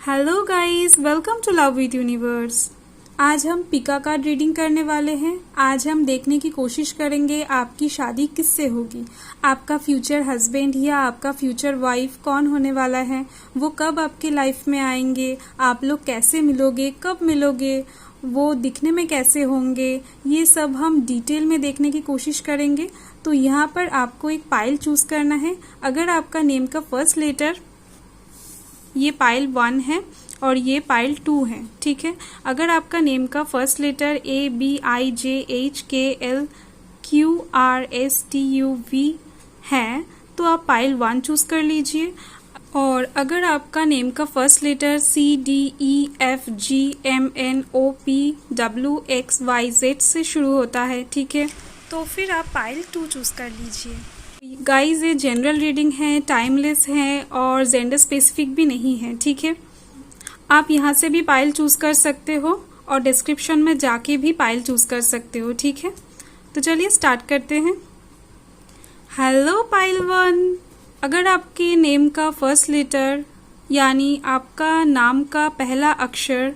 Hello guys, welcome to Love with Universe. आज हम पिका card reading करने वाले हैं। आज हम देखने की कोशिश करेंगे आपकी शादी किससे होगी, आपका फ्यूचर हस्बैंड या आपका फ्यूचर वाइफ कौन होने वाला है, वो कब आपकी लाइफ में आएंगे, आप लोग कैसे मिलोगे, कब मिलोगे, वो दिखने में कैसे होंगे, ये सब हम डिटेल में देखने की कोशिश करेंगे। तो यहाँ पर आपको एक पाइल चूज करना है। अगर आपका नेम का फर्स्ट लेटर ये पाइल 1 है और ये पाइल 2 है, ठीक है। अगर आपका नेम का फर्स्ट लेटर ABIJHKLQRSTUV है तो आप पाइल 1 चूज कर लीजिए। और अगर आपका नेम का फर्स्ट लेटर CDEFGMNOPWXYZ से शुरू होता है, ठीक है, तो फिर आप पाइल 2 चूज कर लीजिए। गाइज ये जनरल रीडिंग है, टाइमलेस है और जेंडर स्पेसिफिक भी नहीं है, ठीक है। आप यहाँ से भी पाइल चूज कर सकते हो और डिस्क्रिप्शन में जाके भी पाइल चूज कर सकते हो, ठीक है। तो चलिए स्टार्ट करते हैं। हेलो पाइल 1, अगर आपके नेम का फर्स्ट लेटर यानी आपका नाम का पहला अक्षर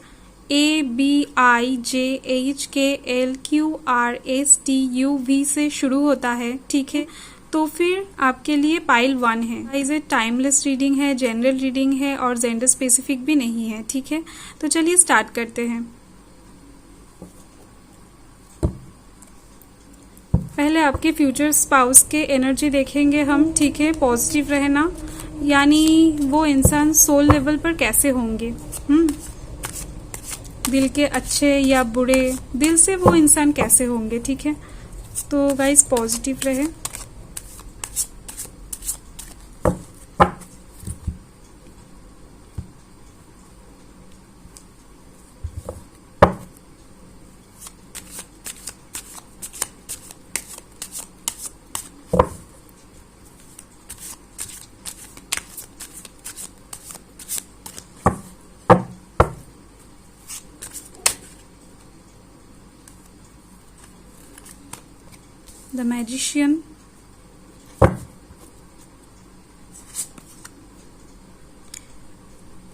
ABIJHKLQRSTUV से शुरू होता है, ठीक है, तो फिर आपके लिए पाइल 1 है। ये टाइमलेस रीडिंग है, जनरल रीडिंग है और जेंडर स्पेसिफिक भी नहीं है, ठीक है। तो चलिए स्टार्ट करते हैं। पहले आपके फ्यूचर स्पाउस के एनर्जी देखेंगे हम, ठीक है। पॉजिटिव रहना यानी वो इंसान सोल लेवल पर कैसे होंगे, दिल के अच्छे या बुरे, दिल से वो इंसान कैसे होंगे, ठीक है। तो गाइस पॉजिटिव रहे। The Magician,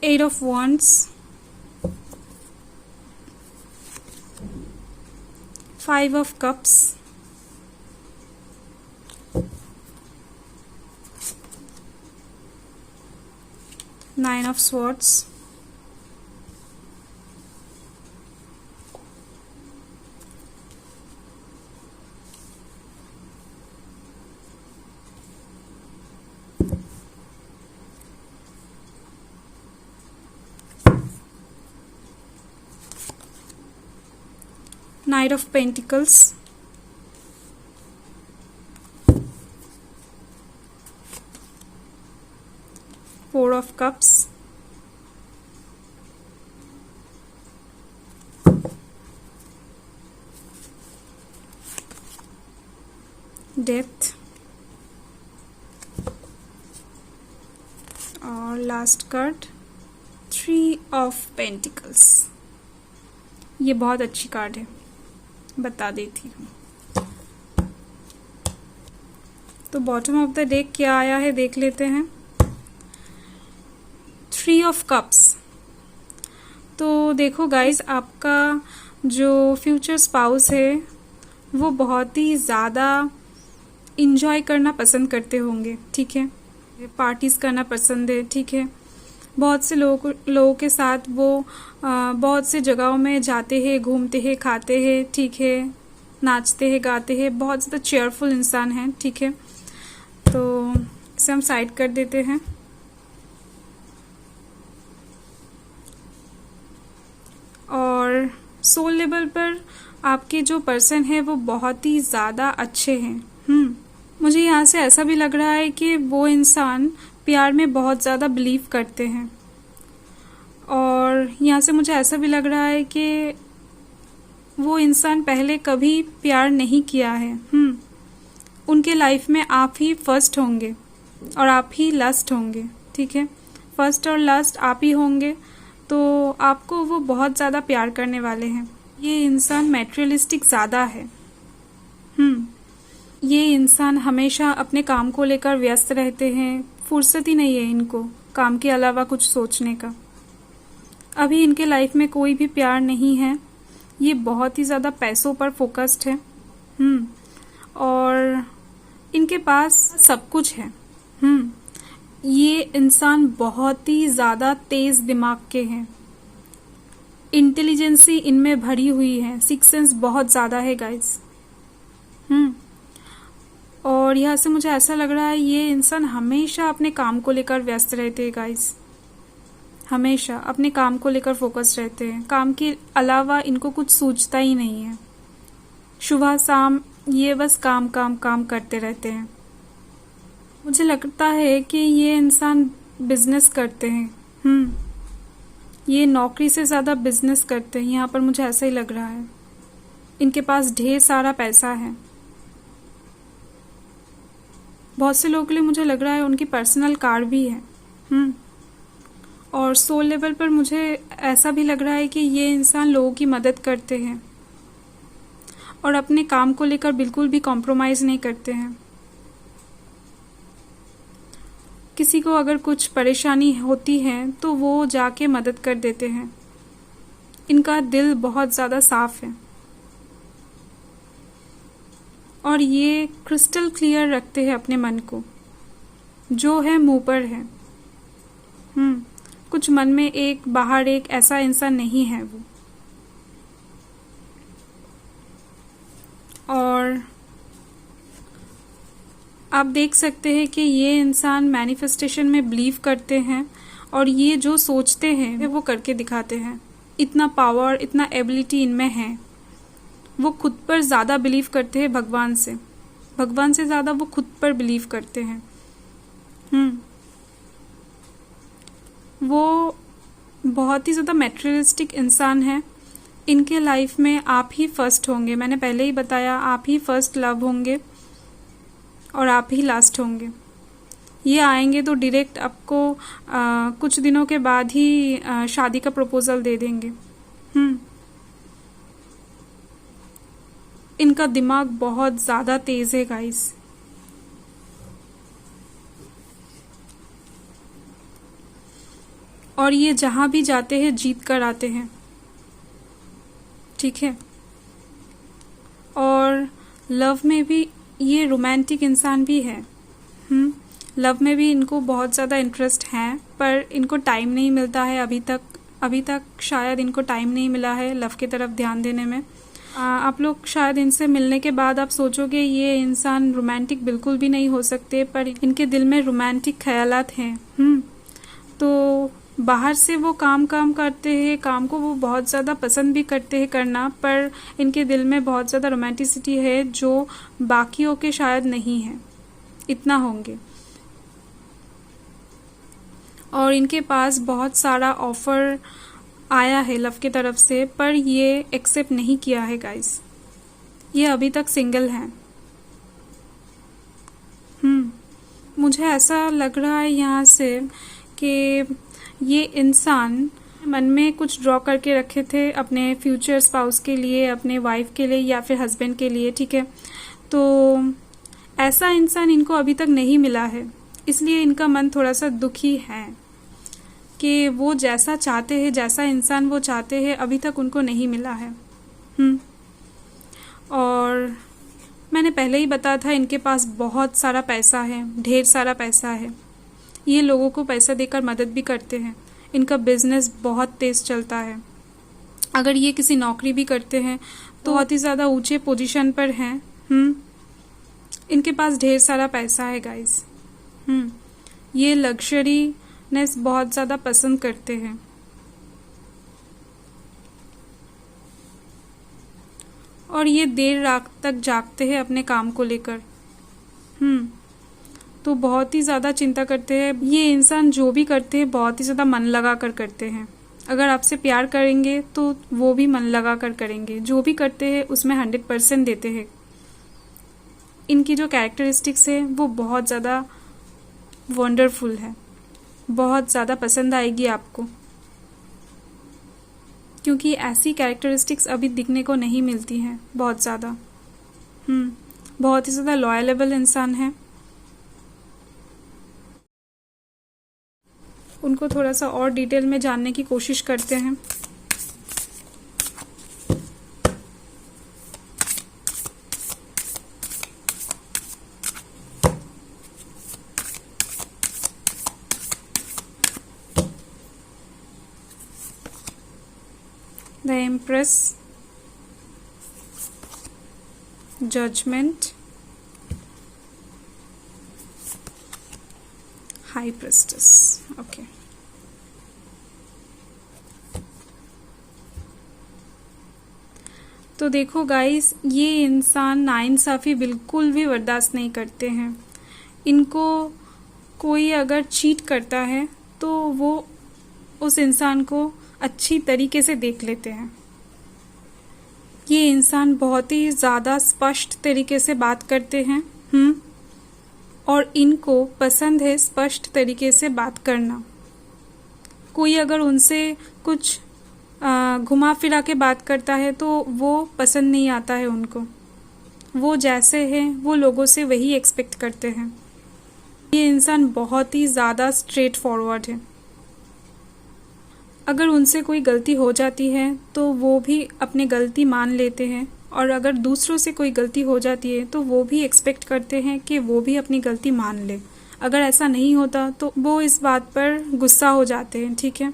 Eight of Wands, Five of Cups, Nine of Swords, Knight of Pentacles, Four of Cups, Death और last card three of pentacles. ये बहुत अच्छी कार्ड है, बता देती हूँ। तो बॉटम ऑफ द डेक क्या आया है देख लेते हैं। Three of cups. तो देखो गाइस, आपका जो फ्यूचर स्पाउस है वो बहुत ही ज़्यादा इंजॉय करना पसंद करते होंगे, ठीक है। पार्टीज करना पसंद है, ठीक है। बहुत से लोगों के साथ वो बहुत से जगहों में जाते हैं, घूमते हैं, खाते हैं, ठीक है, नाचते हैं, गाते हैं, बहुत ज़्यादा चेयरफुल इंसान हैं, ठीक है। तो इसे हम साइड कर देते हैं। और सोल लेवल पर आपके जो पर्सन है वो बहुत ही ज़्यादा अच्छे हैं। मुझे यहाँ से ऐसा भी लग रहा है कि वो इंसान प्यार में बहुत ज़्यादा बिलीव करते हैं। और यहाँ से मुझे ऐसा भी लग रहा है कि वो इंसान पहले कभी प्यार नहीं किया है। उनके लाइफ में आप ही फर्स्ट होंगे और आप ही लास्ट होंगे, ठीक है। फर्स्ट और लास्ट आप ही होंगे, तो आपको वो बहुत ज़्यादा प्यार करने वाले हैं। ये इंसान मैटेरियलिस्टिक ज़्यादा है। ये इंसान हमेशा अपने काम को लेकर व्यस्त रहते हैं, फुर्सत ही नहीं है इनको काम के अलावा कुछ सोचने का। अभी इनके लाइफ में कोई भी प्यार नहीं है। ये बहुत ही ज़्यादा पैसों पर फोकस्ड है। और इनके पास सब कुछ है। ये इंसान बहुत ही ज़्यादा तेज दिमाग के हैं। इंटेलिजेंसी इनमें भरी हुई है। सिक्स सेंस बहुत ज़्यादा है गाइस। और यहाँ से मुझे ऐसा लग रहा है ये इंसान हमेशा अपने काम को लेकर व्यस्त रहते हैं गाइस। हमेशा अपने काम को लेकर फोकस रहते हैं। काम के अलावा इनको कुछ सूझता ही नहीं है। सुबह शाम ये बस काम काम काम करते रहते हैं। मुझे लगता है कि ये इंसान बिजनेस करते हैं। ये नौकरी से ज़्यादा बिजनेस करते हैं। यहाँ पर मुझे ऐसा ही लग रहा है। इनके पास ढेर सारा पैसा है। बहुत से लोगों के लिए मुझे लग रहा है उनकी पर्सनल कार भी है। और सोल लेवल पर मुझे ऐसा भी लग रहा है कि ये इंसान लोगों की मदद करते हैं और अपने काम को लेकर बिल्कुल भी कॉम्प्रोमाइज़ नहीं करते हैं। किसी को अगर कुछ परेशानी होती है तो वो जाके मदद कर देते हैं। इनका दिल बहुत ज़्यादा साफ है और ये क्रिस्टल क्लियर रखते हैं अपने मन को। जो है मुंह पर है। कुछ मन में एक बाहर एक, ऐसा इंसान नहीं है वो। और आप देख सकते हैं कि ये इंसान मैनिफेस्टेशन में बिलीव करते हैं और ये जो सोचते हैं वो करके दिखाते हैं। इतना पावर, इतना एबिलिटी इनमें है। वो खुद पर ज़्यादा बिलीव करते हैं भगवान से ज़्यादा वो खुद पर बिलीव करते हैं। वो बहुत ही ज़्यादा मैटेरियलिस्टिक इंसान है। इनके लाइफ में आप ही फर्स्ट होंगे। मैंने पहले ही बताया, आप ही फर्स्ट लव होंगे और आप ही लास्ट होंगे। ये आएंगे तो डायरेक्ट आपको कुछ दिनों के बाद ही शादी का प्रपोजल दे देंगे। इनका दिमाग बहुत ज़्यादा तेज है गाइस। और ये जहां भी जाते हैं जीत कर आते हैं। ठीक है। और लव में भी ये रोमांटिक इंसान भी है। लव में भी इनको बहुत ज़्यादा इंटरेस्ट है, पर इनको टाइम नहीं मिलता है अभी तक शायद इनको टाइम नहीं मिला है लव की तरफ ध्यान देने में। आप लोग शायद इनसे मिलने के बाद आप सोचोगे ये इंसान रोमांटिक बिल्कुल भी नहीं हो सकते, पर इनके दिल में रोमांटिक ख्यालात हैं। तो बाहर से वो काम करते हैं, काम को वो बहुत ज़्यादा पसंद भी करते हैं करना, पर इनके दिल में बहुत ज़्यादा रोमांटिसिटी है जो बाकियों के शायद नहीं है। इतना होंगे। और इनके पास बहुत सारा ऑफर आया है लव की तरफ से, पर ये एक्सेप्ट नहीं किया है गाइस। ये अभी तक सिंगल हैं। मुझे ऐसा लग रहा है यहाँ से कि ये इंसान मन में कुछ ड्रॉ करके रखे थे अपने फ्यूचर स्पाउस के लिए, अपने वाइफ के लिए या फिर हस्बैंड के लिए। ठीक है। तो ऐसा इंसान इनको अभी तक नहीं मिला है, इसलिए इनका मन थोड़ा सा दुखी है कि वो जैसा चाहते हैं, जैसा इंसान वो चाहते हैं, अभी तक उनको नहीं मिला है। और मैंने पहले ही बताया था इनके पास बहुत सारा पैसा है, ढेर सारा पैसा है। ये लोगों को पैसा देकर मदद भी करते हैं। इनका बिजनेस बहुत तेज चलता है। अगर ये किसी नौकरी भी करते हैं तो बहुत ही ज़्यादा ऊंचे पोजीशन पर हैं। इनके पास ढेर सारा पैसा है गाइस। ये लग्जरीनेस बहुत ज़्यादा पसंद करते हैं। और ये देर रात तक जागते हैं अपने काम को लेकर। तो बहुत ही ज़्यादा चिंता करते हैं। ये इंसान जो भी करते हैं बहुत ही ज़्यादा मन लगा कर करते हैं। अगर आपसे प्यार करेंगे तो वो भी मन लगा कर करेंगे। जो भी करते हैं उसमें 100% देते हैं। इनकी जो कैरेक्टरिस्टिक्स है वो बहुत ज़्यादा वंडरफुल है। बहुत ज़्यादा पसंद आएगी आपको, क्योंकि ऐसी कैरेक्टरिस्टिक्स अभी दिखने को नहीं मिलती हैं बहुत ज़्यादा। बहुत ही ज़्यादा लॉयलेबल इंसान है। उनको थोड़ा सा और डिटेल में जानने की कोशिश करते हैं। The Empress, Judgment, High Priestess. Okay. तो देखो गाइस, ये इंसान नाइंसाफ़ी बिल्कुल भी बर्दाश्त नहीं करते हैं। इनको कोई अगर चीट करता है तो वो उस इंसान को अच्छी तरीके से देख लेते हैं। ये इंसान बहुत ही ज़्यादा स्पष्ट तरीके से बात करते हैं। और इनको पसंद है स्पष्ट तरीके से बात करना। कोई अगर उनसे कुछ घुमा फिरा के बात करता है तो वो पसंद नहीं आता है उनको। वो जैसे हैं वो लोगों से वही एक्सपेक्ट करते हैं। ये इंसान बहुत ही ज़्यादा स्ट्रेट फॉरवर्ड है। अगर उनसे कोई गलती हो जाती है तो वो भी अपनी गलती मान लेते हैं, और अगर दूसरों से कोई गलती हो जाती है तो वो भी एक्सपेक्ट करते हैं कि वो भी अपनी गलती मान ले। अगर ऐसा नहीं होता तो वो इस बात पर गुस्सा हो जाते हैं, ठीक है।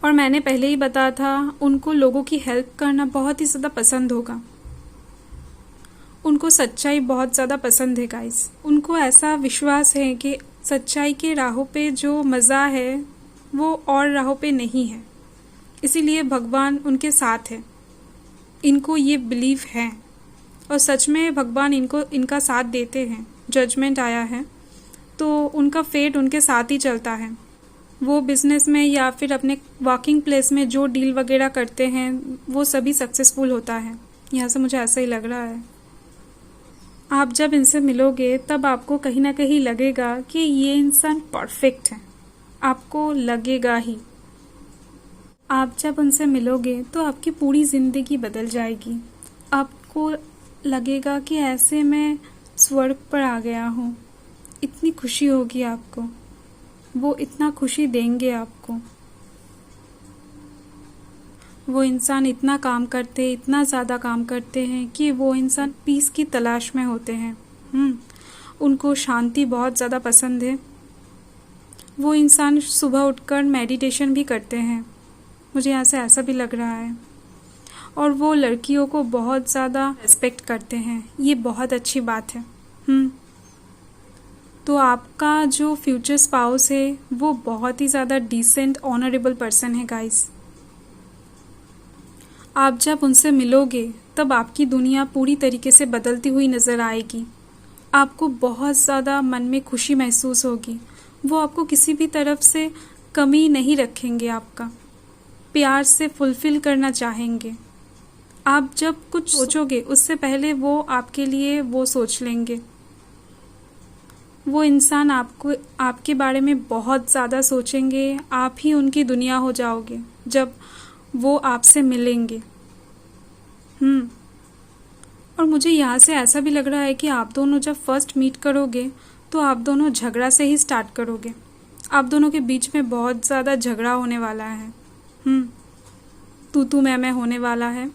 और मैंने पहले ही बताया था, उनको लोगों की हेल्प करना बहुत ही ज़्यादा पसंद होगा। उनको सच्चाई बहुत ज़्यादा पसंद है गाइस। उनको ऐसा विश्वास है कि सच्चाई के राहों पे जो मज़ा है वो और राहों पे नहीं है, इसीलिए भगवान उनके साथ है। इनको ये बिलीव है और सच में भगवान इनका साथ देते हैं। जजमेंट आया है तो उनका फेट उनके साथ ही चलता है। वो बिजनेस में या फिर अपने वर्किंग प्लेस में जो डील वगैरह करते हैं वो सभी सक्सेसफुल होता है। यहाँ से मुझे ऐसा ही लग रहा है। आप जब इनसे मिलोगे तब आपको कहीं ना कहीं लगेगा कि ये इंसान परफेक्ट है। आपको लगेगा ही। आप जब उनसे मिलोगे तो आपकी पूरी ज़िंदगी बदल जाएगी। आपको लगेगा कि ऐसे मैं स्वर्ग पर आ गया हूँ। इतनी खुशी होगी आपको। वो इतना खुशी देंगे आपको। वो इंसान इतना काम करते, इतना ज़्यादा काम करते हैं कि वो इंसान पीस की तलाश में होते हैं। उनको शांति बहुत ज़्यादा पसंद है। वो इंसान सुबह उठकर मेडिटेशन भी करते हैं। मुझे यहाँ से ऐसा भी लग रहा है। और वो लड़कियों को बहुत ज़्यादा रिस्पेक्ट करते हैं। ये बहुत अच्छी बात है। तो आपका जो फ्यूचर स्पाउस है वो बहुत ही ज़्यादा डिसेंट, ऑनरेबल पर्सन है गाइस। आप जब उनसे मिलोगे तब आपकी दुनिया पूरी तरीके से बदलती हुई नज़र आएगी। आपको बहुत ज़्यादा मन में खुशी महसूस होगी। वो आपको किसी भी तरफ से कमी नहीं रखेंगे। आपका प्यार से फुलफिल करना चाहेंगे। आप जब कुछ सोचोगे उससे पहले वो आपके लिए वो सोच लेंगे। वो इंसान आपके बारे में बहुत ज़्यादा सोचेंगे। आप ही उनकी दुनिया हो जाओगे जब वो आपसे मिलेंगे। और मुझे यहाँ से ऐसा भी लग रहा है कि आप दोनों जब फर्स्ट मीट करोगे तो आप दोनों झगड़ा से ही स्टार्ट करोगे। आप दोनों के बीच में बहुत ज़्यादा झगड़ा होने वाला है। तू मैं होने वाला है।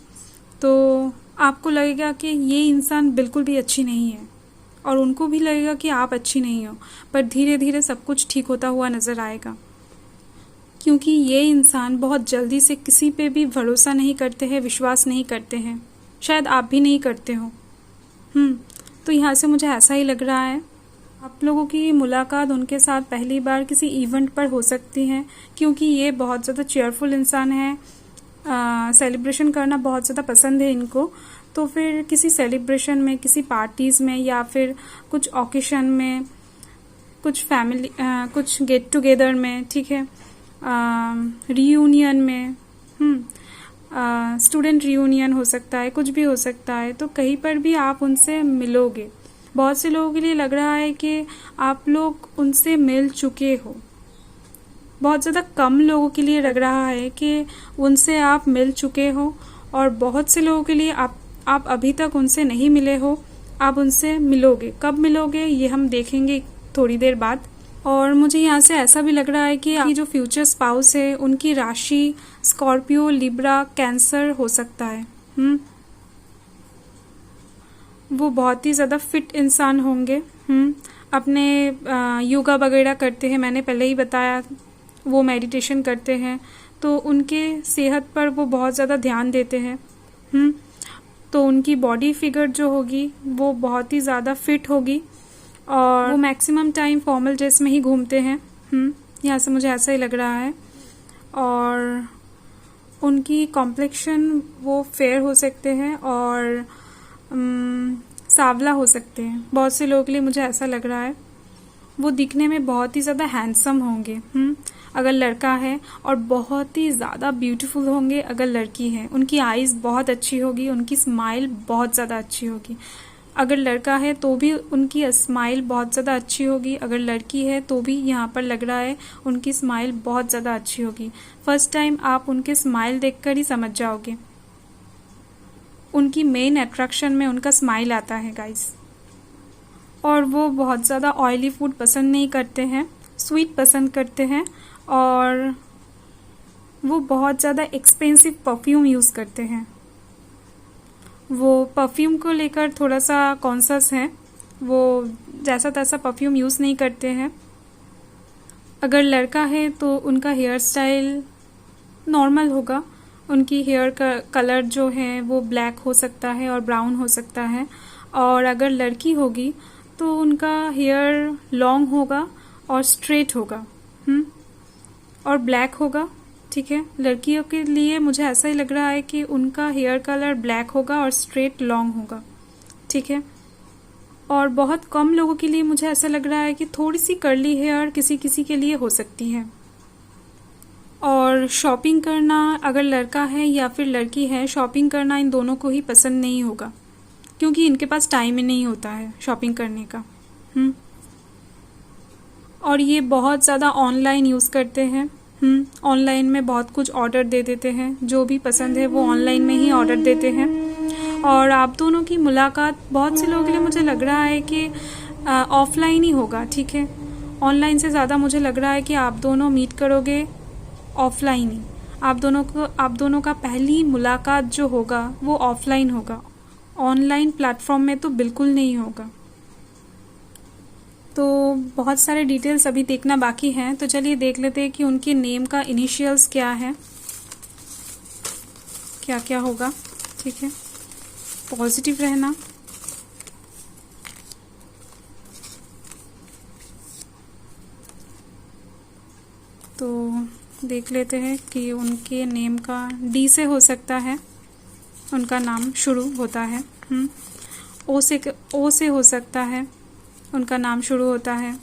तो आपको लगेगा कि ये इंसान बिल्कुल भी अच्छी नहीं है, और उनको भी लगेगा कि आप अच्छी नहीं हो। पर धीरे धीरे सब कुछ ठीक होता हुआ नज़र आएगा, क्योंकि ये इंसान बहुत जल्दी से किसी पे भी भरोसा नहीं करते हैं, विश्वास नहीं करते हैं। शायद आप भी नहीं करते हो। तो यहाँ से मुझे ऐसा ही लग रहा है। आप लोगों की मुलाकात उनके साथ पहली बार किसी इवेंट पर हो सकती है, क्योंकि ये बहुत ज़्यादा चेयरफुल इंसान है। सेलिब्रेशन करना बहुत ज़्यादा पसंद है इनको। तो फिर किसी सेलिब्रेशन में, किसी पार्टीज़ में, या फिर कुछ ओकेशन में, कुछ फैमिली कुछ गेट टुगेदर में, ठीक है, रियूनियन में, स्टूडेंट रियूनियन हो सकता है, कुछ भी हो सकता है। तो कहीं पर भी आप उनसे मिलोगे। बहुत से लोगों के लिए लग रहा है कि आप लोग उनसे मिल चुके हो। बहुत ज़्यादा कम लोगों के लिए लग रहा है कि उनसे आप मिल चुके हो, और बहुत से लोगों के लिए आप अभी तक उनसे नहीं मिले हो। आप उनसे मिलोगे। कब मिलोगे ये हम देखेंगे थोड़ी देर बाद। और मुझे यहाँ से ऐसा भी लग रहा है कि आपकी जो फ्यूचर स्पाउस है उनकी राशि स्कॉर्पियो, लिब्रा, कैंसर हो सकता है। वो बहुत ही ज़्यादा फिट इंसान होंगे। अपने योगा वगैरह करते हैं, मैंने पहले ही बताया, वो मेडिटेशन करते हैं, तो उनके सेहत पर वो बहुत ज़्यादा ध्यान देते हैं। तो उनकी बॉडी फिगर जो होगी वो बहुत ही ज़्यादा फिट होगी और वो मैक्सिमम टाइम फॉर्मल ड्रेस में ही घूमते हैं। यहाँ से मुझे ऐसा ही लग रहा है। और उनकी कॉम्प्लेक्शन वो फेयर हो सकते हैं और सांवला हो सकते हैं। बहुत से लोगों के लिए मुझे ऐसा लग रहा है। वो दिखने में बहुत ही ज़्यादा हैंडसम होंगे अगर लड़का है, और बहुत ही ज़्यादा ब्यूटीफुल होंगे अगर लड़की है। उनकी आईज़ बहुत अच्छी होगी, उनकी स्माइल बहुत ज़्यादा अच्छी होगी। अगर लड़का है तो भी उनकी स्माइल बहुत ज़्यादा अच्छी होगी, अगर लड़की है तो भी यहाँ पर लग रहा है उनकी स्माइल बहुत ज़्यादा अच्छी होगी। फर्स्ट टाइम आप उनके स्माइल देखकर ही समझ जाओगे। उनकी मेन अट्रैक्शन में उनका स्माइल आता है गाइस। और वो बहुत ज़्यादा ऑयली फूड पसंद नहीं करते हैं, स्वीट पसंद करते हैं, और वो बहुत ज़्यादा एक्सपेंसिव परफ्यूम यूज़ करते हैं। वो परफ्यूम को लेकर थोड़ा सा कॉन्शियस हैं, वो जैसा तैसा परफ्यूम यूज़ नहीं करते हैं। अगर लड़का है तो उनका हेयर स्टाइल नॉर्मल होगा, उनकी हेयर का कलर जो है वो ब्लैक हो सकता है और ब्राउन हो सकता है। और अगर लड़की होगी तो उनका हेयर लॉन्ग होगा और स्ट्रेट होगा और ब्लैक होगा। ठीक है, लड़कियों के लिए मुझे ऐसा ही लग रहा है कि उनका हेयर कलर ब्लैक होगा और स्ट्रेट लॉन्ग होगा। ठीक है, और बहुत कम लोगों के लिए मुझे ऐसा लग रहा है कि थोड़ी सी कर्ली हेयर किसी किसी के लिए हो सकती है। और शॉपिंग करना, अगर लड़का है या फिर लड़की है, शॉपिंग करना इन दोनों को ही पसंद नहीं होगा, क्योंकि इनके पास टाइम ही नहीं होता है शॉपिंग करने का। और ये बहुत ज़्यादा ऑनलाइन यूज़ करते हैं। ऑनलाइन में बहुत कुछ ऑर्डर दे देते हैं, जो भी पसंद है वो ऑनलाइन में ही ऑर्डर देते हैं। और आप दोनों की मुलाकात बहुत से लोगों के लिए मुझे लग रहा है कि ऑफलाइन ही होगा। ठीक है, ऑनलाइन से ज़्यादा मुझे लग रहा है कि आप दोनों मीट करोगे ऑफलाइन ही। आप दोनों का पहली मुलाकात जो होगा वो ऑफलाइन होगा, ऑनलाइन प्लेटफॉर्म में तो बिल्कुल नहीं होगा। तो बहुत सारे डिटेल्स अभी देखना बाकी हैं, तो चलिए देख लेते हैं कि उनके नेम का इनिशियल्स क्या है, क्या क्या होगा। ठीक है, पॉजिटिव रहना। तो देख लेते हैं कि उनके नेम का डी से हो सकता है, उनका नाम शुरू होता है। ओ से हो सकता है, उनका नाम शुरू होता है।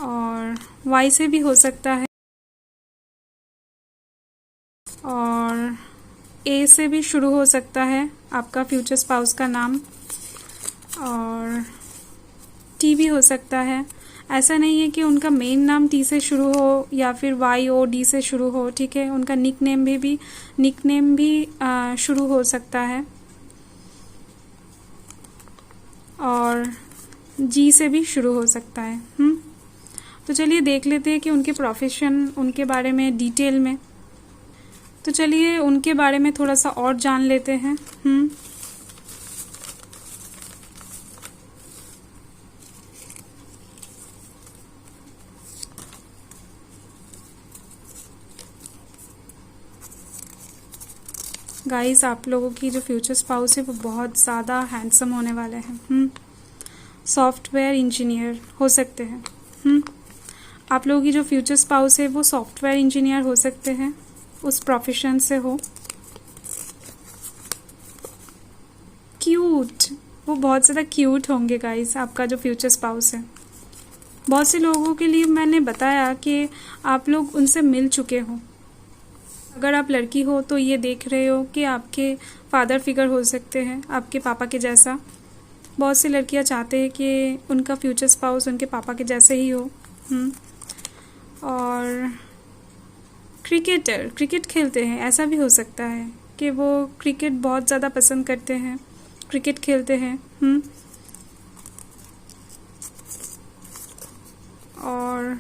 और वाई से भी हो सकता है, और ए से भी शुरू हो सकता है आपका फ्यूचर स्पाउस का नाम, और टी भी हो सकता है। ऐसा नहीं है कि उनका मेन नाम टी से शुरू हो या फिर वाई ओ डी से शुरू हो। ठीक है, उनका निक नेम भी शुरू हो सकता है, और जी से भी शुरू हो सकता है। तो चलिए देख लेते हैं कि उनके प्रोफेशन, उनके बारे में डिटेल में। तो चलिए उनके बारे में थोड़ा सा और जान लेते हैं। गाइस, आप लोगों की जो फ्यूचर स्पाउस है वो बहुत ज़्यादा हैंडसम होने वाले हैं। सॉफ्टवेयर इंजीनियर हो सकते हैं। आप लोगों की जो फ्यूचर स्पाउस है वो सॉफ्टवेयर इंजीनियर हो सकते हैं, उस प्रोफेशन से हो। क्यूट, वो बहुत ज़्यादा क्यूट होंगे गाइस, आपका जो फ्यूचर स्पाउस है। बहुत से लोगों के लिए मैंने बताया कि आप लोग उनसे मिल चुके हो। अगर आप लड़की हो तो ये देख रहे हो कि आपके फादर फिगर हो सकते हैं, आपके पापा के जैसा। बहुत सी लड़कियां चाहते हैं कि उनका फ्यूचर स्पाउस उनके पापा के जैसे ही हो। और क्रिकेट खेलते हैं, ऐसा भी हो सकता है कि वो क्रिकेट बहुत ज़्यादा पसंद करते हैं, क्रिकेट खेलते हैं। और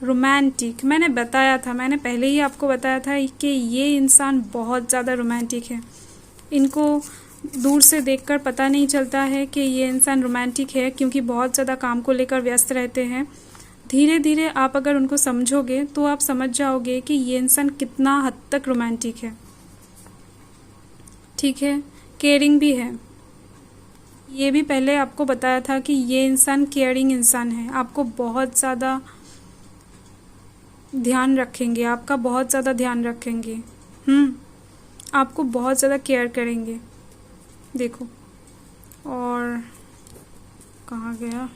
रोमांटिक, मैंने बताया था, मैंने पहले ही आपको बताया था कि ये इंसान बहुत ज़्यादा रोमांटिक है। इनको दूर से देखकर पता नहीं चलता है कि ये इंसान रोमांटिक है, क्योंकि बहुत ज़्यादा काम को लेकर व्यस्त रहते हैं। धीरे धीरे आप अगर उनको समझोगे तो आप समझ जाओगे कि ये इंसान कितना हद तक रोमांटिक है। ठीक है, केयरिंग भी है। ये भी पहले आपको बताया था कि ये इंसान केयरिंग इंसान है, आपको बहुत ज़्यादा ध्यान रखेंगे, आपका बहुत ज़्यादा ध्यान रखेंगे। आपको बहुत ज़्यादा केयर करेंगे। देखो, और कहाँ गया?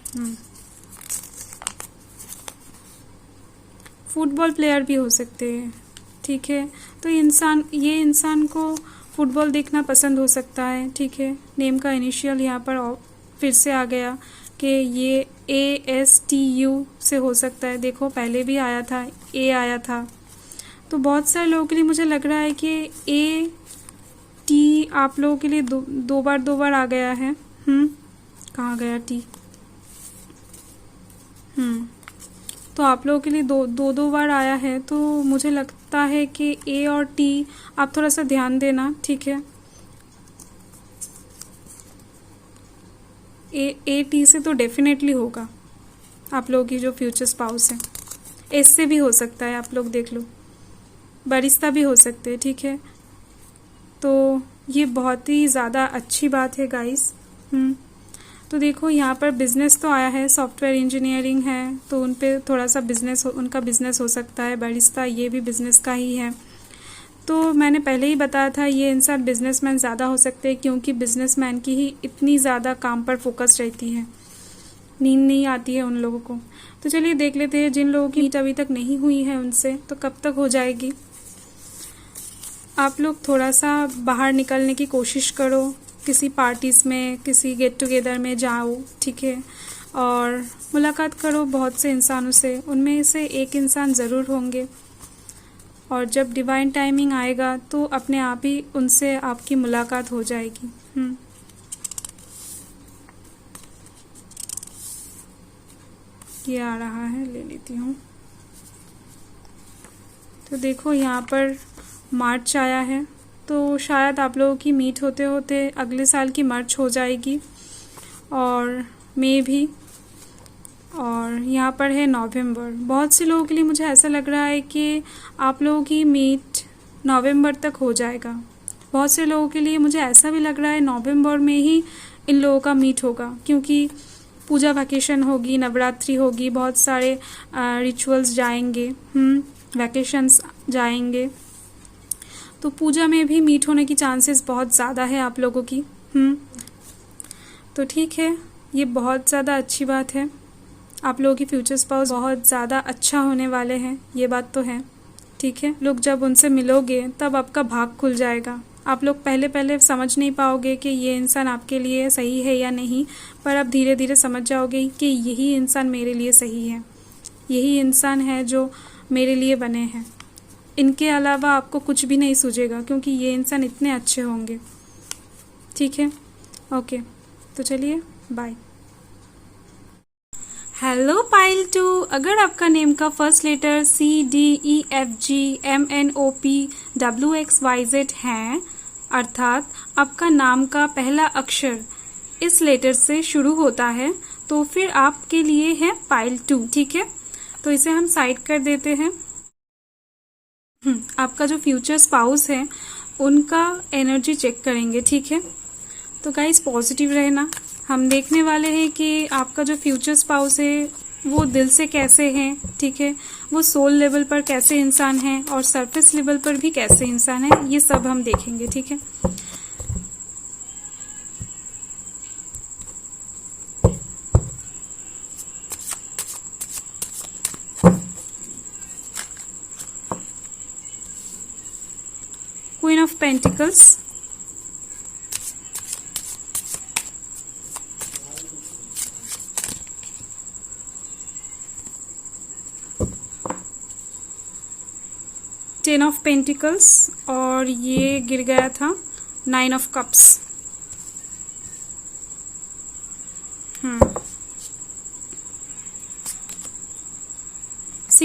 फुटबॉल प्लेयर भी हो सकते हैं। ठीक है, तो ये इंसान को फुटबॉल देखना पसंद हो सकता है। ठीक है, नेम का इनिशियल यहाँ पर फिर से आ गया कि ये ASTU से हो सकता है। देखो, पहले भी आया था, A आया था। तो बहुत सारे लोगों के लिए मुझे लग रहा है कि AT आप लोगों के लिए दो बार आ गया है। कहाँ गया T? तो आप लोगों के लिए दो बार आया है। तो मुझे लगता है कि A और T आप थोड़ा सा ध्यान देना। ठीक है, AT से तो डेफिनेटली होगा आप लोगों की जो फ्यूचर स्पाउस है। S से भी हो सकता है, आप लोग देख लो, बरिस्ता भी हो सकते हैं। ठीक है, तो ये बहुत ही ज़्यादा अच्छी बात है गाइस। तो देखो, यहाँ पर बिजनेस तो आया है, सॉफ्टवेयर इंजीनियरिंग है, तो उन पे थोड़ा सा उनका बिजनेस हो सकता है। बरिस्ता ये भी बिजनेस का ही है। तो मैंने पहले ही बताया था ये इंसान बिजनेसमैन ज़्यादा हो सकते हैं, क्योंकि बिजनेसमैन की ही इतनी ज़्यादा काम पर फोकस रहती है, नींद नहीं आती है उन लोगों को। तो चलिए देख लेते हैं, जिन लोगों की मीट अभी तक नहीं हुई है उनसे तो कब तक हो जाएगी। आप लोग थोड़ा सा बाहर निकलने की कोशिश करो, किसी पार्टीज़ में, किसी गेट टुगेदर में जाओ। ठीक है, और मुलाकात करो बहुत से इंसानों से, उनमें से एक इंसान ज़रूर होंगे। और जब डिवाइन टाइमिंग आएगा तो अपने आप ही उनसे आपकी मुलाकात हो जाएगी। ये आ रहा है, ले लेती हूँ। तो देखो, यहाँ पर मार्च आया है, तो शायद आप लोगों की मीट होते होते अगले साल की मार्च हो जाएगी, और मई भी, और यहाँ पर है नवंबर। बहुत से लोगों के लिए मुझे ऐसा लग रहा है कि आप लोगों की मीट नवंबर तक हो जाएगा। बहुत से लोगों के लिए मुझे ऐसा भी लग रहा है नवंबर में ही इन लोगों का मीट होगा, क्योंकि पूजा वैकेशन होगी, नवरात्रि होगी, बहुत सारे रिचुअल्स जाएंगे, वैकेशंस जाएंगे, तो पूजा में भी मीट होने की चांसेस बहुत ज़्यादा है आप लोगों की। तो ठीक है, ये बहुत ज़्यादा अच्छी बात है। आप लोगों की फ्यूचर स्पाउस बहुत ज़्यादा अच्छा होने वाले हैं, ये बात तो है। ठीक है, लोग जब उनसे मिलोगे तब आपका भाग खुल जाएगा। आप लोग पहले समझ नहीं पाओगे कि ये इंसान आपके लिए सही है या नहीं, पर अब धीरे धीरे समझ जाओगे कि यही इंसान मेरे लिए सही है, यही इंसान है जो मेरे लिए बने हैं। इनके अलावा आपको कुछ भी नहीं सूझेगा, क्योंकि ये इंसान इतने अच्छे होंगे। ठीक है, ओके, तो चलिए बाय। हेलो पाइल 2, अगर आपका नेम का फर्स्ट लेटर CDEFGMNOPWXYZ है, अर्थात आपका नाम का पहला अक्षर इस लेटर से शुरू होता है, तो फिर आपके लिए है पाइल 2। ठीक है, तो इसे हम साइड कर देते हैं। आपका जो फ्यूचर स्पाउस है उनका एनर्जी चेक करेंगे। ठीक है, तो गाइस पॉजिटिव रहना। हम देखने वाले हैं कि आपका जो फ्यूचर स्पाउस है वो दिल से कैसे हैं। ठीक है, वो सोल लेवल पर कैसे इंसान है और सरफेस लेवल पर भी कैसे इंसान है, ये सब हम देखेंगे। ठीक है, queen of pentacles, ten of pentacles, और ये गिर गया था 9 of cups.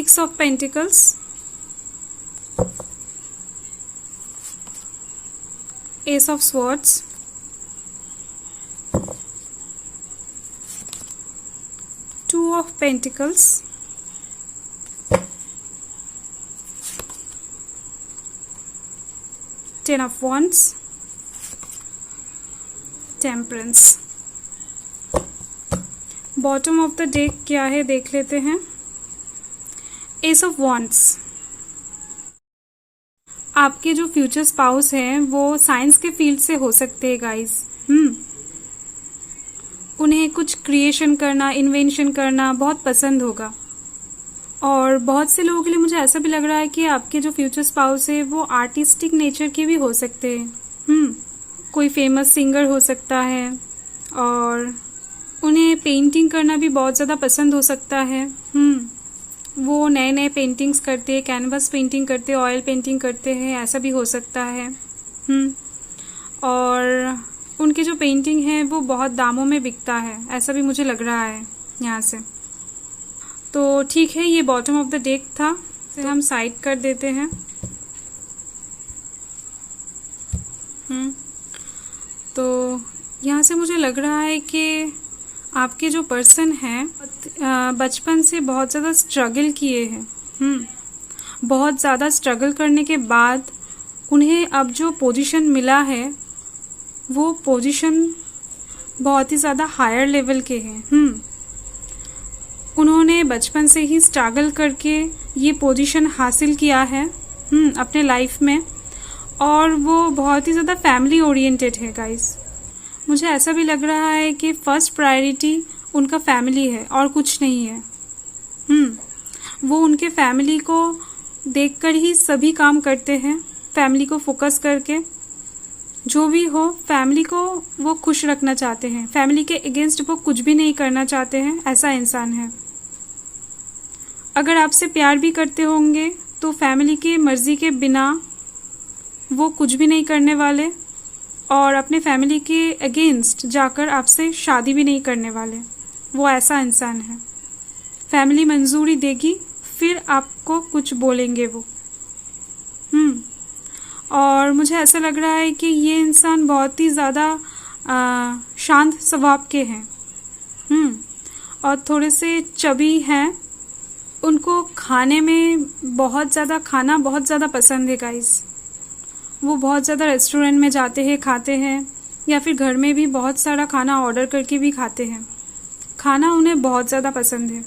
6 of Pentacles, Ace of Swords, Two of Pentacles, Ten of Wands, Temperance। Bottom of the deck क्या है देख लेते हैं। S of wands. आपके जो फ्यूचर स्पाउस हैं वो साइंस के फील्ड से हो सकते हैं गाइस। उन्हें कुछ क्रिएशन करना, इन्वेंशन करना बहुत पसंद होगा। और बहुत से लोगों के लिए मुझे ऐसा भी लग रहा है कि आपके जो फ्यूचर स्पाउस है वो आर्टिस्टिक नेचर के भी हो सकते हैं। कोई फेमस सिंगर हो सकता है और उन्हें पेंटिंग करना भी बहुत ज़्यादा पसंद हो सकता है। वो नए नए पेंटिंग्स करते हैं, कैनवस पेंटिंग करते हैं, ऑयल पेंटिंग करते हैं, ऐसा भी हो सकता है। और उनकी जो पेंटिंग है वो बहुत दामों में बिकता है, ऐसा भी मुझे लग रहा है यहाँ से। तो ठीक है, ये बॉटम ऑफ द डेक था, इसे हम साइड कर देते हैं। तो यहाँ से मुझे लग रहा है कि आपके जो पर्सन हैं बचपन से बहुत ज़्यादा स्ट्रगल किए हैं। बहुत ज़्यादा स्ट्रगल करने के बाद उन्हें अब जो पोजीशन मिला है वो पोजीशन बहुत ही ज़्यादा हायर लेवल के हैं। उन्होंने बचपन से ही स्ट्रगल करके ये पोजीशन हासिल किया है अपने लाइफ में, और वो बहुत ही ज़्यादा फैमिली ओरिएंटेड है गाइस। मुझे ऐसा भी लग रहा है कि फर्स्ट प्रायोरिटी उनका फैमिली है और कुछ नहीं है। वो उनके फैमिली को देखकर ही सभी काम करते हैं, फैमिली को फोकस करके। जो भी हो, फैमिली को वो खुश रखना चाहते हैं, फैमिली के अगेंस्ट वो कुछ भी नहीं करना चाहते हैं, ऐसा इंसान है। अगर आपसे प्यार भी करते होंगे तो फैमिली की मर्जी के बिना वो कुछ भी नहीं करने वाले, और अपने फैमिली के अगेंस्ट जाकर आपसे शादी भी नहीं करने वाले। वो ऐसा इंसान है। फैमिली मंजूरी देगी फिर आपको कुछ बोलेंगे वो। और मुझे ऐसा लग रहा है कि ये इंसान बहुत ही ज़्यादा शांत स्वभाव के हैं और थोड़े से चबी हैं। उनको खाने में खाना बहुत ज़्यादा पसंद है गाइस। वो बहुत ज़्यादा रेस्टोरेंट में जाते हैं, खाते हैं, या फिर घर में भी बहुत सारा खाना ऑर्डर करके भी खाते हैं। खाना उन्हें बहुत ज़्यादा पसंद है।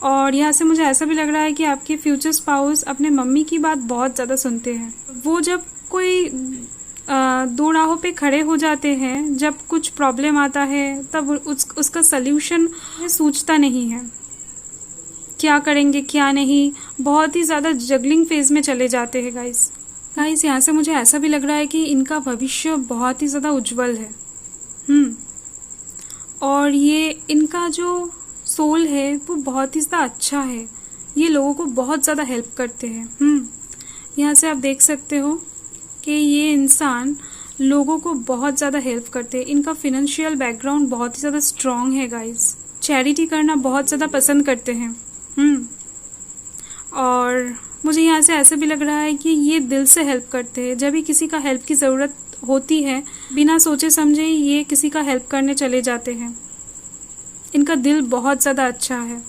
और यहाँ से मुझे ऐसा भी लग रहा है कि आपके फ्यूचर स्पाउस अपने मम्मी की बात बहुत ज़्यादा सुनते हैं। वो जब कोई दो राहों पे खड़े हो जाते हैं, जब कुछ प्रॉब्लम आता है तब उसका सल्यूशन सोचता नहीं है, क्या करेंगे क्या नहीं, बहुत ही ज़्यादा जगलिंग फेज में चले जाते हैं गाइस। यहाँ से मुझे ऐसा भी लग रहा है कि इनका भविष्य बहुत ही ज़्यादा उज्जवल है। और ये इनका जो सोल है वो बहुत ही ज़्यादा अच्छा है। ये लोगों को बहुत ज़्यादा हेल्प करते हैं। यहाँ से आप देख सकते हो कि ये इंसान लोगों को बहुत ज़्यादा हेल्प करते हैं। इनका फिनेंशियल बैकग्राउंड बहुत ही ज़्यादा स्ट्रॉन्ग है गाइस। चैरिटी करना बहुत ज़्यादा पसंद करते हैं। और मुझे यहाँ से ऐसे भी लग रहा है कि ये दिल से हेल्प करते हैं। जब भी किसी का हेल्प की ज़रूरत होती है, बिना सोचे समझे ये किसी का हेल्प करने चले जाते हैं। इनका दिल बहुत ज़्यादा अच्छा है।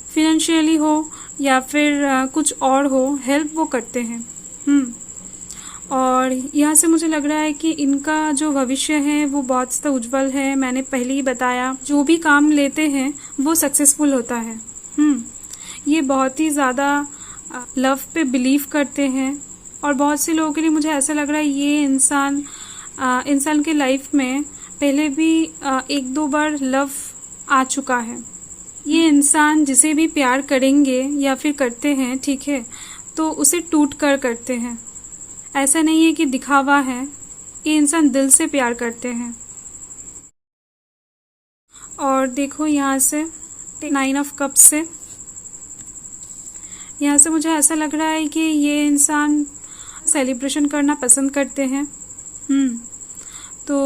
फिनेंशियली हो या फिर कुछ और हो, हेल्प वो करते हैं। और यहाँ से मुझे लग रहा है कि इनका जो भविष्य है वो बहुत ज़्यादा उज्जवल है। मैंने पहले ही बताया, जो भी काम लेते हैं वो सक्सेसफुल होता है। ये बहुत ही ज़्यादा लव पे बिलीव करते हैं। और बहुत से लोगों के लिए मुझे ऐसा लग रहा है ये इंसान के लाइफ में पहले भी एक दो बार लव आ चुका है। ये इंसान जिसे भी प्यार करेंगे या फिर करते हैं, ठीक है, तो उसे टूट कर करते हैं। ऐसा नहीं है कि दिखावा है, ये इंसान दिल से प्यार करते हैं। और देखो यहाँ से 9 ऑफ कप्स से, यहाँ से मुझे ऐसा लग रहा है कि ये इंसान सेलिब्रेशन करना पसंद करते हैं। तो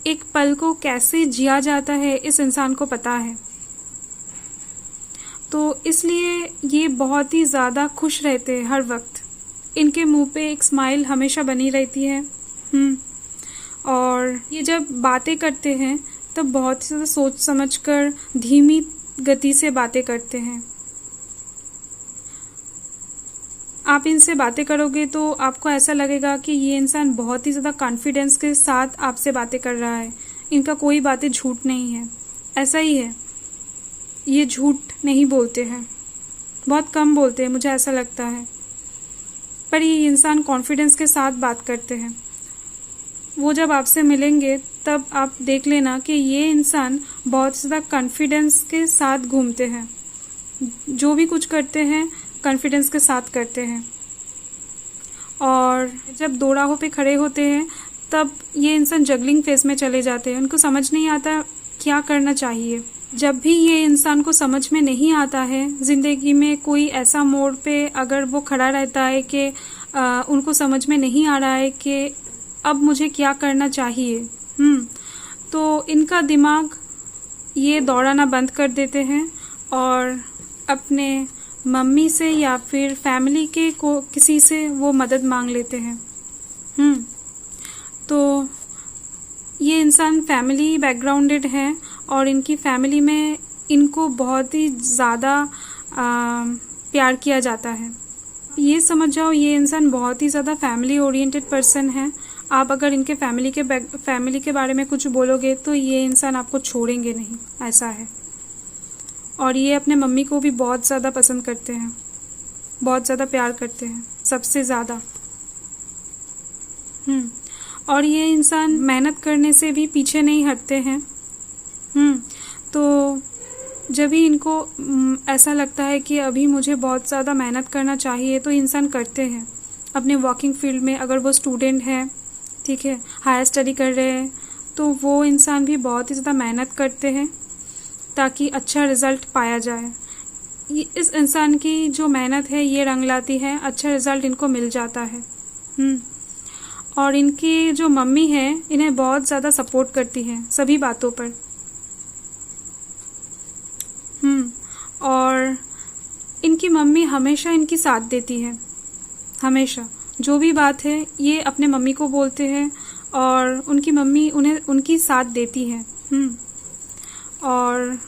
एक पल को कैसे जिया जाता है इस इंसान को पता है। तो इसलिए ये बहुत ही ज़्यादा खुश रहते हैं हर वक्त। इनके मुंह पे एक स्माइल हमेशा बनी रहती है। और ये जब बातें करते हैं तब बहुत ही ज़्यादा सोच समझकर धीमी गति से बातें करते हैं। आप इनसे बातें करोगे तो आपको ऐसा लगेगा कि ये इंसान बहुत ही ज़्यादा कॉन्फिडेंस के साथ आपसे बातें कर रहा है। इनका कोई बातें झूठ नहीं है, ऐसा ही है। ये झूठ नहीं बोलते हैं, बहुत कम बोलते हैं, मुझे ऐसा लगता है। पर ये इंसान कॉन्फिडेंस के साथ बात करते हैं। वो जब आपसे मिलेंगे तब आप देख लेना कि ये इंसान बहुत ज़्यादा कॉन्फिडेंस के साथ घूमते हैं। जो भी कुछ करते हैं कॉन्फिडेंस के साथ करते हैं। और जब दो राहों पे खड़े होते हैं तब ये इंसान जगलिंग फेज में चले जाते हैं। उनको समझ नहीं आता क्या करना चाहिए। जब भी ये इंसान को समझ में नहीं आता है ज़िंदगी में कोई ऐसा मोड़ पे अगर वो खड़ा रहता है कि उनको समझ में नहीं आ रहा है कि अब मुझे क्या करना चाहिए, तो इनका दिमाग ये दौड़ाना बंद कर देते हैं और अपने मम्मी से या फिर फैमिली के को किसी से वो मदद मांग लेते हैं। तो ये इंसान फैमिली बैकग्राउंडेड है और इनकी फैमिली में इनको बहुत ही ज़्यादा प्यार किया जाता है। ये समझ जाओ ये इंसान बहुत ही ज़्यादा फैमिली ओरिएंटेड पर्सन है। आप अगर इनके फैमिली के बारे में कुछ बोलोगे तो ये इंसान आपको छोड़ेंगे नहीं, ऐसा है। और ये अपने मम्मी को भी बहुत ज़्यादा पसंद करते हैं, बहुत ज़्यादा प्यार करते हैं, सबसे ज़्यादा। और ये इंसान मेहनत करने से भी पीछे नहीं हटते हैं। तो जब भी इनको ऐसा लगता है कि अभी मुझे बहुत ज़्यादा मेहनत करना चाहिए तो इंसान करते हैं। अपने वर्किंग फील्ड में अगर वो स्टूडेंट है, ठीक है, हायर स्टडी कर रहे हैं, तो वो इंसान भी बहुत ही ज़्यादा मेहनत करते हैं ताकि अच्छा रिज़ल्ट पाया जाए। इस इंसान की जो मेहनत है ये रंग लाती है, अच्छा रिज़ल्ट इनको मिल जाता है। और इनकी जो मम्मी है इन्हें बहुत ज़्यादा सपोर्ट करती है सभी बातों पर। और इनकी मम्मी हमेशा इनकी साथ देती है, हमेशा जो भी बात है ये अपने मम्मी को बोलते हैं और उनकी मम्मी उन्हें उनकी साथ देती है। और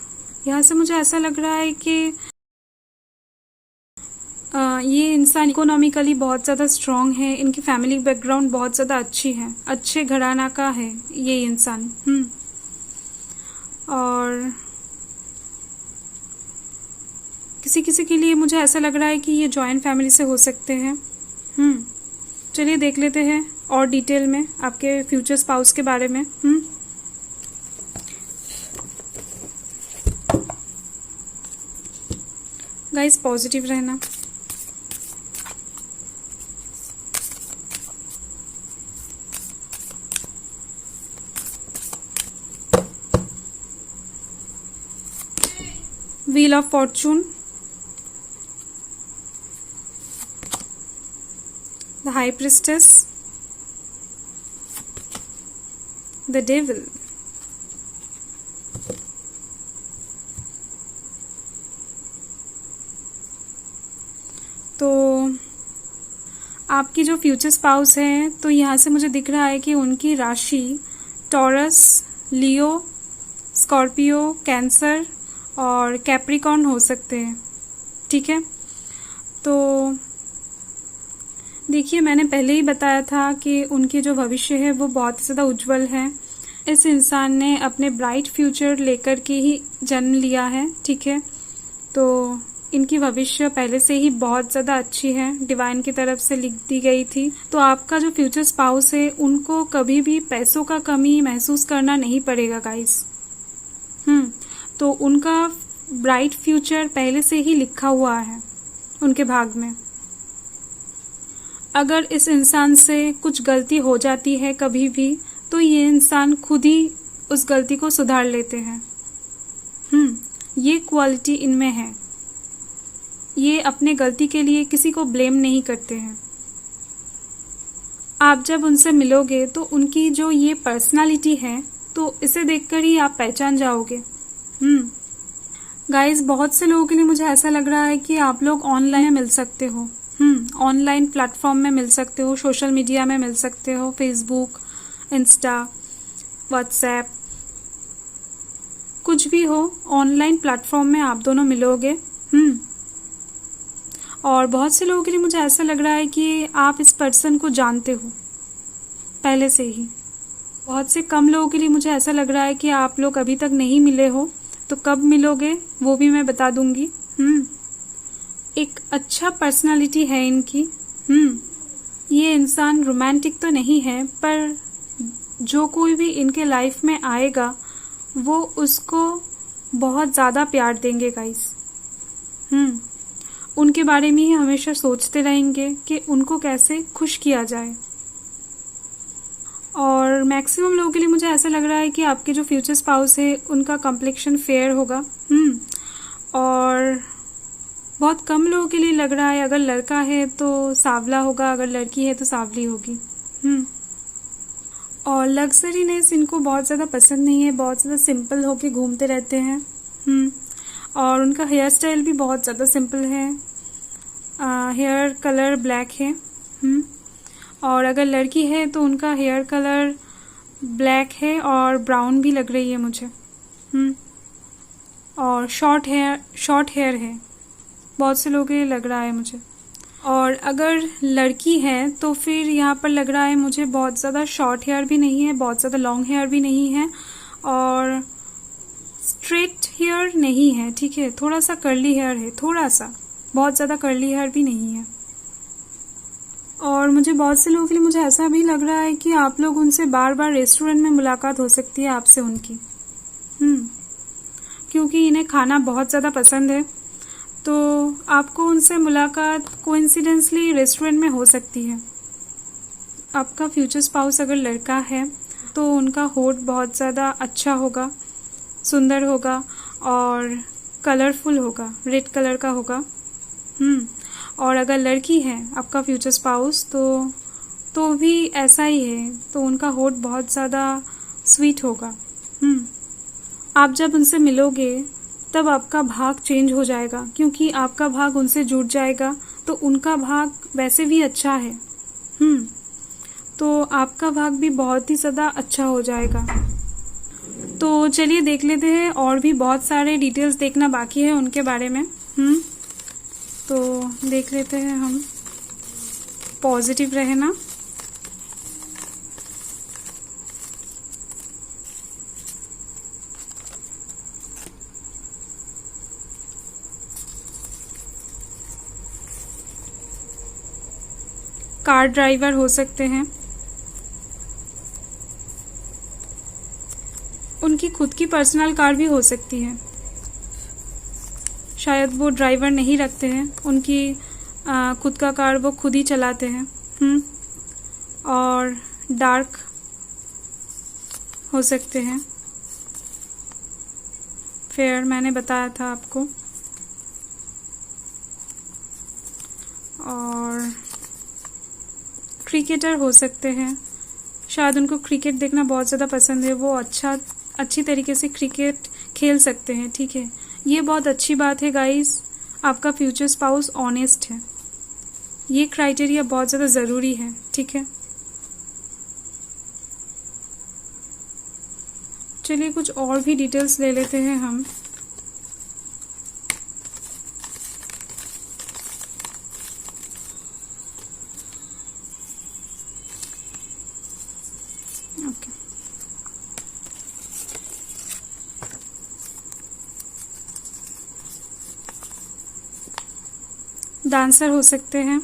यहाँ से मुझे ऐसा लग रहा है कि ये इंसान इकोनॉमिकली बहुत ज़्यादा स्ट्रॉन्ग है। इनकी फैमिली बैकग्राउंड बहुत ज़्यादा अच्छी है, अच्छे घराना का है ये इंसान। और किसी किसी के लिए मुझे ऐसा लग रहा है कि ये जॉइंट फैमिली से हो सकते हैं। चलिए देख लेते हैं और डिटेल में आपके फ्यूचर स्पाउस के बारे में। गाइस पॉजिटिव रहना। Wheel of Fortune, the high priestess, the devil, तो आपकी जो फ्यूचर स्पाउस है तो यहाँ से मुझे दिख रहा है कि उनकी राशि टॉरस, लियो, स्कॉर्पियो, कैंसर और कैप्रिकॉर्न हो सकते हैं। ठीक है, तो देखिए मैंने पहले ही बताया था कि उनके जो भविष्य है वो बहुत ज़्यादा उज्जवल है। इस इंसान ने अपने ब्राइट फ्यूचर लेकर के ही जन्म लिया है। ठीक है, तो इनकी भविष्य पहले से ही बहुत ज़्यादा अच्छी है, डिवाइन की तरफ से लिख दी गई थी। तो आपका जो फ्यूचर स्पाउस है उनको कभी भी पैसों का कमी महसूस करना नहीं पड़ेगा गाइस। तो उनका ब्राइट फ्यूचर पहले से ही लिखा हुआ है उनके भाग में। अगर इस इंसान से कुछ गलती हो जाती है कभी भी तो ये इंसान खुद ही उस गलती को सुधार लेते हैं। ये क्वालिटी इनमें है। ये अपने गलती के लिए किसी को ब्लेम नहीं करते हैं। आप जब उनसे मिलोगे तो उनकी जो ये पर्सनालिटी है तो इसे देखकर ही आप पहचान जाओगे। गाइस, बहुत से लोगों के लिए मुझे ऐसा लग रहा है कि आप लोग ऑनलाइन मिल सकते हो। ऑनलाइन प्लेटफॉर्म में मिल सकते हो, सोशल मीडिया में मिल सकते हो, फेसबुक, इंस्टा, व्हाट्सएप, कुछ भी हो, ऑनलाइन प्लेटफॉर्म में आप दोनों मिलोगे। और बहुत से लोगों के लिए मुझे ऐसा लग रहा है कि आप इस पर्सन को जानते हो पहले से ही। बहुत से कम लोगों के लिए मुझे ऐसा लग रहा है कि आप लोग अभी तक नहीं मिले हो, तो कब मिलोगे वो भी मैं बता दूंगी। एक अच्छा पर्सनालिटी है इनकी। ये इंसान रोमांटिक तो नहीं है, पर जो कोई भी इनके लाइफ में आएगा वो उसको बहुत ज़्यादा प्यार देंगे गाइस। उनके बारे में ही हमेशा सोचते रहेंगे कि उनको कैसे खुश किया जाए। और मैक्सिमम लोगों के लिए मुझे ऐसा लग रहा है कि आपके जो फ्यूचर स्पाउस है उनका कम्प्लेक्शन फेयर होगा। और बहुत कम लोगों के लिए लग रहा है अगर लड़का है तो सांवला होगा, अगर लड़की है तो सांवली होगी। और लग्जरीनेस इनको बहुत ज़्यादा पसंद नहीं है, बहुत ज़्यादा सिंपल होके घूमते रहते हैं। और उनका हेयर स्टाइल भी बहुत ज़्यादा सिंपल है। हेयर कलर ब्लैक है। और अगर लड़की है तो उनका हेयर कलर ब्लैक है और ब्राउन भी लग रही है मुझे। और शॉर्ट हेयर है, बहुत से लोगों के लिए लग रहा है मुझे। और अगर लड़की है तो फिर यहाँ पर लग रहा है मुझे बहुत ज़्यादा शॉर्ट हेयर भी नहीं है, बहुत ज़्यादा लॉन्ग हेयर भी नहीं है, और स्ट्रेट हेयर नहीं है। ठीक है, थोड़ा सा कर्ली हेयर है, थोड़ा सा, बहुत ज़्यादा कर्ली हेयर भी नहीं है। और मुझे बहुत से लोगों के लिए मुझे ऐसा भी लग रहा है कि आप लोग उनसे बार बार रेस्टोरेंट में मुलाकात हो सकती है आपसे उनकी। क्योंकि इन्हें खाना बहुत ज़्यादा पसंद है, तो आपको उनसे मुलाकात कोइंसिडेंसली रेस्टोरेंट में हो सकती है। आपका फ्यूचर स्पाउस अगर लड़का है तो उनका होठ बहुत ज़्यादा अच्छा होगा, सुंदर होगा और कलरफुल होगा, रेड कलर का होगा। और अगर लड़की है आपका फ्यूचर स्पाउस तो भी ऐसा ही है, तो उनका होठ बहुत ज़्यादा स्वीट होगा। आप जब उनसे मिलोगे तब आपका भाग चेंज हो जाएगा, क्योंकि आपका भाग उनसे जुड़ जाएगा, तो उनका भाग वैसे भी अच्छा है। तो आपका भाग भी बहुत ही ज़्यादा अच्छा हो जाएगा। तो चलिए देख लेते हैं, और भी बहुत सारे डिटेल्स देखना बाकी है उनके बारे में। तो देख लेते हैं हम। पॉजिटिव रहना, कार ड्राइवर हो सकते हैं, उनकी खुद की पर्सनल कार भी हो सकती है, शायद वो ड्राइवर नहीं रखते हैं, उनकी खुद का कार वो खुद ही चलाते हैं। और डार्क हो सकते हैं, फेयर मैंने बताया था आपको। और क्रिकेटर हो सकते हैं, शायद उनको क्रिकेट देखना बहुत ज़्यादा पसंद है, वो अच्छी तरीके से क्रिकेट खेल सकते हैं। ठीक है, ये बहुत अच्छी बात है गाइस। आपका फ्यूचर स्पाउस ऑनेस्ट है, ये क्राइटेरिया बहुत ज़्यादा ज़रूरी है। ठीक है, चलिए कुछ और भी डिटेल्स ले लेते हैं हम। ओके, डांसर हो सकते हैं,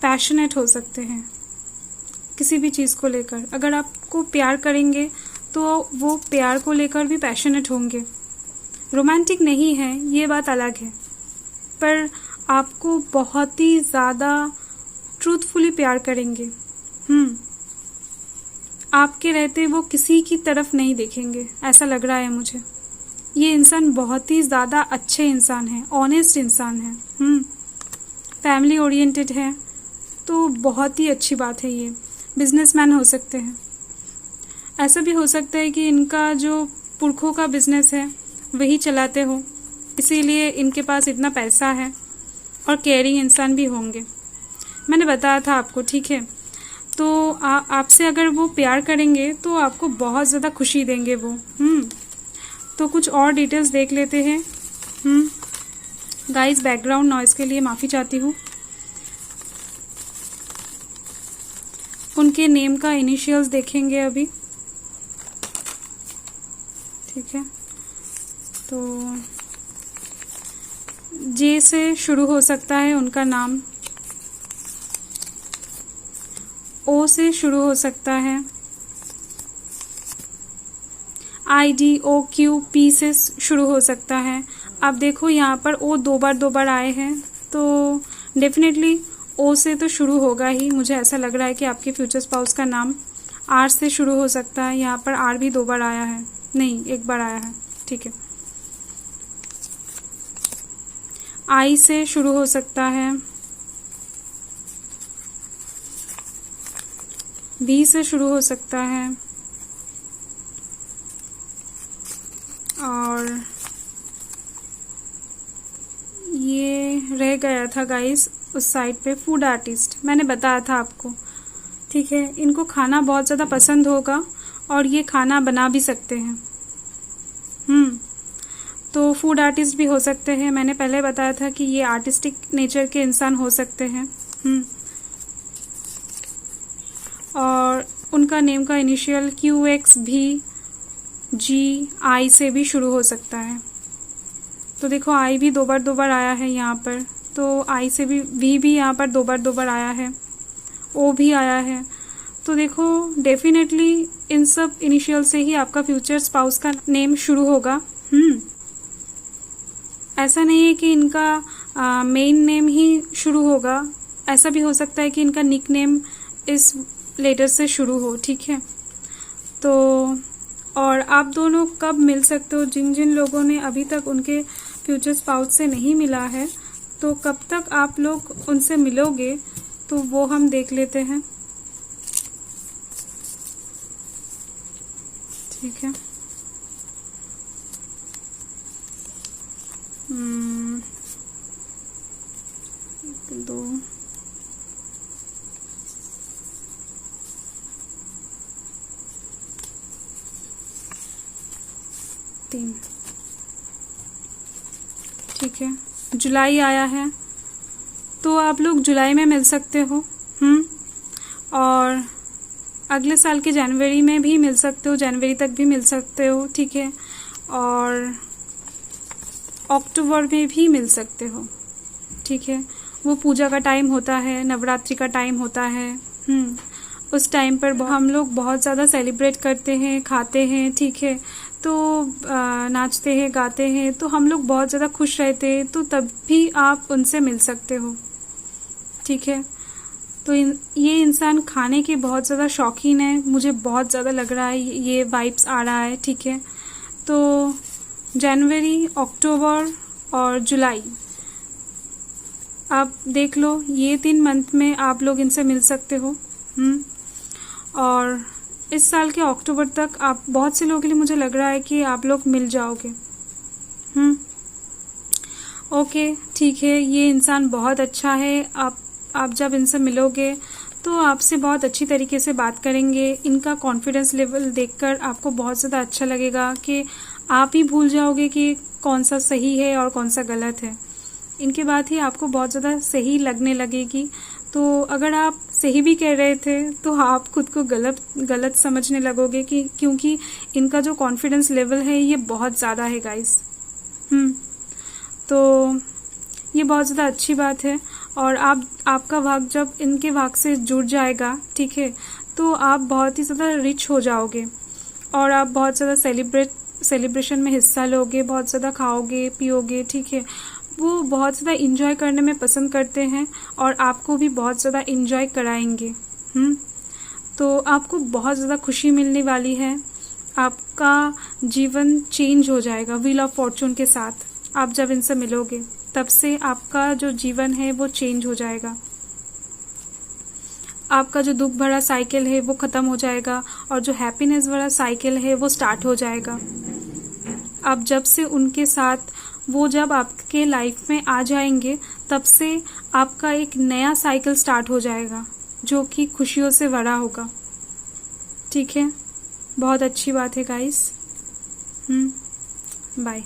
पैशनेट हो सकते हैं किसी भी चीज़ को लेकर। अगर आपको प्यार करेंगे तो वो प्यार को लेकर भी पैशनेट होंगे। रोमांटिक नहीं है, ये बात अलग है, पर आपको बहुत ही ज़्यादा ट्रूथफुली प्यार करेंगे। आपके रहते वो किसी की तरफ नहीं देखेंगे, ऐसा लग रहा है मुझे। ये इंसान बहुत ही ज़्यादा अच्छे इंसान है, ऑनेस्ट इंसान है, फैमिली ओरिएंटेड है, तो बहुत ही अच्छी बात है। ये बिजनेसमैन हो सकते हैं, ऐसा भी हो सकता है कि इनका जो पुरखों का बिजनेस है वही चलाते हो, इसीलिए इनके पास इतना पैसा है, और केयरिंग इंसान भी होंगे। मैंने बताया था आपको, ठीक है। तो आपसे अगर वो प्यार करेंगे तो आपको बहुत ज़्यादा खुशी देंगे वो। तो कुछ और डिटेल्स देख लेते हैं। गाइस, बैकग्राउंड नॉइज़ के लिए माफ़ी चाहती हूँ। उनके नेम का इनिशियल्स देखेंगे अभी, ठीक है। तो जे से शुरू हो सकता है उनका नाम, ओ से शुरू हो सकता है, IDOQ P से शुरू हो सकता है। आप देखो यहाँ पर ओ दो बार आए हैं, तो डेफिनेटली ओ से तो शुरू होगा ही। मुझे ऐसा लग रहा है कि आपके फ्यूचर स्पाउस का नाम आर से शुरू हो सकता है। यहाँ पर आर भी 2 बार आया है, नहीं 1 बार आया है, ठीक है। आई से शुरू हो सकता है, बी से शुरू हो सकता है, और ये रह गया था गाइस उस साइड पे, फूड आर्टिस्ट। मैंने बताया था आपको, ठीक है। इनको खाना बहुत ज़्यादा पसंद होगा और ये खाना बना भी सकते हैं। तो फूड आर्टिस्ट भी हो सकते हैं। मैंने पहले बताया था कि ये आर्टिस्टिक नेचर के इंसान हो सकते हैं। और उनका नेम का इनिशियल QX भी GI से भी शुरू हो सकता है। तो देखो आई भी 2 बार आया है यहाँ पर, तो आई से भी V भी यहाँ पर 2 बार आया है, O भी आया है। तो देखो डेफिनेटली इन सब इनिशियल से ही आपका फ्यूचर स्पाउस का नेम शुरू होगा। ऐसा नहीं है कि इनका मेन नेम ही शुरू होगा, ऐसा भी हो सकता है कि इनका निक नेम इस लेटर से शुरू हो, ठीक है। तो और आप दोनों कब मिल सकते हो? जिन जिन लोगों ने अभी तक उनके फ्यूचर स्पाउस से नहीं मिला है, तो कब तक आप लोग उनसे मिलोगे, तो वो हम देख लेते हैं, ठीक है। 1 2 3, ठीक है। जुलाई आया है, तो आप लोग जुलाई में मिल सकते हो। और अगले साल के जनवरी में भी मिल सकते हो, जनवरी तक भी मिल सकते हो, ठीक है। और अक्टूबर में भी मिल सकते हो, ठीक है। वो पूजा का टाइम होता है, नवरात्रि का टाइम होता है। उस टाइम पर हम लोग बहुत ज़्यादा सेलिब्रेट करते हैं, खाते हैं, ठीक है। तो नाचते हैं, गाते हैं, तो हम लोग बहुत ज़्यादा खुश रहते हैं, तो तब भी आप उनसे मिल सकते हो, ठीक है। तो ये इंसान खाने के बहुत ज़्यादा शौकीन है, मुझे बहुत ज़्यादा लग रहा है, ये वाइब्स आ रहा है, ठीक है। तो जनवरी, अक्टूबर और जुलाई आप देख लो, ये 3 मंथ में आप लोग इनसे मिल सकते हो। और इस साल के अक्टूबर तक आप बहुत से लोगों के लिए मुझे लग रहा है कि आप लोग मिल जाओगे। ओके, ठीक है। ये इंसान बहुत अच्छा है। आप जब इनसे मिलोगे तो आपसे बहुत अच्छी तरीके से बात करेंगे। इनका कॉन्फिडेंस लेवल देखकर आपको बहुत ज़्यादा अच्छा लगेगा कि आप ही भूल जाओगे कि कौन सा सही है और कौन सा गलत है। इनके बाद ही आपको बहुत ज़्यादा सही लगने लगेगी। तो अगर आप सही भी कह रहे थे तो आप खुद को गलत समझने लगोगे, कि क्योंकि इनका जो कॉन्फिडेंस लेवल है ये बहुत ज़्यादा है गाइस। तो ये बहुत ज़्यादा अच्छी बात है। और आपका भाग जब इनके भाग से जुड़ जाएगा, ठीक है, तो आप बहुत ही ज़्यादा रिच हो जाओगे और आप बहुत ज़्यादा सेलिब्रेशन में हिस्सा लोगे, बहुत ज़्यादा खाओगे पियोगे, ठीक है। वो बहुत ज़्यादा इंजॉय करने में पसंद करते हैं और आपको भी बहुत ज़्यादा इंजॉय कराएंगे। तो आपको बहुत ज़्यादा खुशी मिलने वाली है। आपका जीवन चेंज हो जाएगा व्हील ऑफ फॉर्चून के साथ। आप जब इनसे मिलोगे तब से आपका जो जीवन है वो चेंज हो जाएगा। आपका जो दुख भरा साइकिल है वो ख़त्म हो जाएगा और जो हैप्पीनेस वाला साइकिल है वो स्टार्ट हो जाएगा। अब जब से उनके साथ वो जब आपके लाइफ में आ जाएंगे तब से आपका एक नया साइकिल स्टार्ट हो जाएगा जो कि खुशियों से भरा होगा। ठीक है, बहुत अच्छी बात है गाइस। बाय।